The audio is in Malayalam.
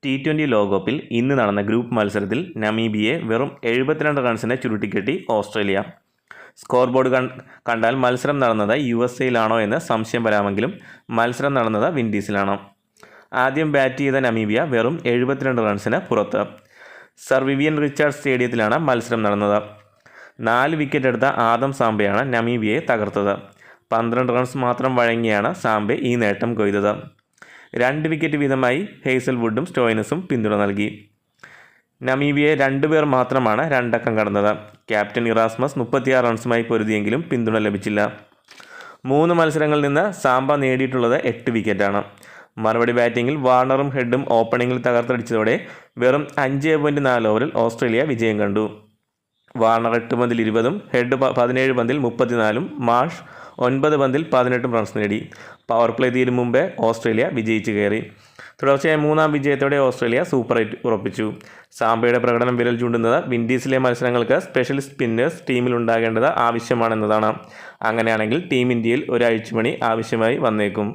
T20 ലോകകപ്പിൽ ഇന്ന് നടന്ന ഗ്രൂപ്പ് മത്സരത്തിൽ നമീബിയയെ വെറും 72 റൺസിന് ചുരുട്ടിക്കെട്ടി ഓസ്ട്രേലിയ. സ്കോർ ബോർഡ് കണ്ടാൽ മത്സരം നടന്നത് USA-യിലാണോ എന്ന് സംശയം വരാമെങ്കിലും മത്സരം നടന്നത് വിൻഡീസിലാണ്. ആദ്യം ബാറ്റ് ചെയ്ത നമീബിയ വെറും 72 റൺസിന് പുറത്ത്. സർ വിവിയൻ റിച്ചാർഡ് സ്റ്റേഡിയത്തിലാണ് മത്സരം നടന്നത്. 4 വിക്കറ്റ് എടുത്ത ആദം സാംബയാണ് നമീബിയയെ തകർത്തത്. 12 റൺസ് മാത്രം വഴങ്ങിയാണ് സാംബെ ഈ നേട്ടം കൊയ്തത്. 2 വിക്കറ്റ് വീതമായി ഹേസൽവുഡും സ്റ്റോയിനസും പിന്തുണ നൽകി. നമീബിയയെ 2 പേർ മാത്രമാണ് 2 അക്കം കടന്നത്. ക്യാപ്റ്റൻ ഇറാസ്മസ് 36 റൺസുമായി പൊരുതിയെങ്കിലും പിന്തുണ ലഭിച്ചില്ല. 3 മത്സരങ്ങളിൽ നിന്ന് സാംബ നേടിയിട്ടുള്ളത് 8 വിക്കറ്റാണ്. മറുപടി ബാറ്റിങ്ങിൽ വാർണറും ഹെഡും ഓപ്പണിങ്ങിൽ തകർത്തടിച്ചതോടെ വെറും 5.4 ഓവറിൽ ഓസ്ട്രേലിയ വിജയം കണ്ടു. വാർണർ 8 പന്തിൽ 20ഉം ഹെഡ് 17 പന്തിൽ 34ഉം മാർഷ് 9 പന്തിൽ 18 റൺസ് നേടി. പവർ പ്ലേ തീരും മുമ്പേ ഓസ്ട്രേലിയ വിജയിച്ചു കയറി. തുടർച്ചയായ 3ാം വിജയത്തോടെ ഓസ്ട്രേലിയ സൂപ്പർ 8 ഉറപ്പിച്ചു. സാംബയുടെ പ്രകടനം വിരൽ ചൂണ്ടുന്നത് വിൻഡീസിലെ മത്സരങ്ങൾക്ക് സ്പെഷ്യൽ സ്പിന്നേഴ്സ് ടീമിലുണ്ടാകേണ്ടത് ആവശ്യമാണെന്നതാണ്. അങ്ങനെയാണെങ്കിൽ ടീം ഇന്ത്യയിൽ ഒരു അഴിച്ചുപണി ആവശ്യമായി വന്നേക്കും.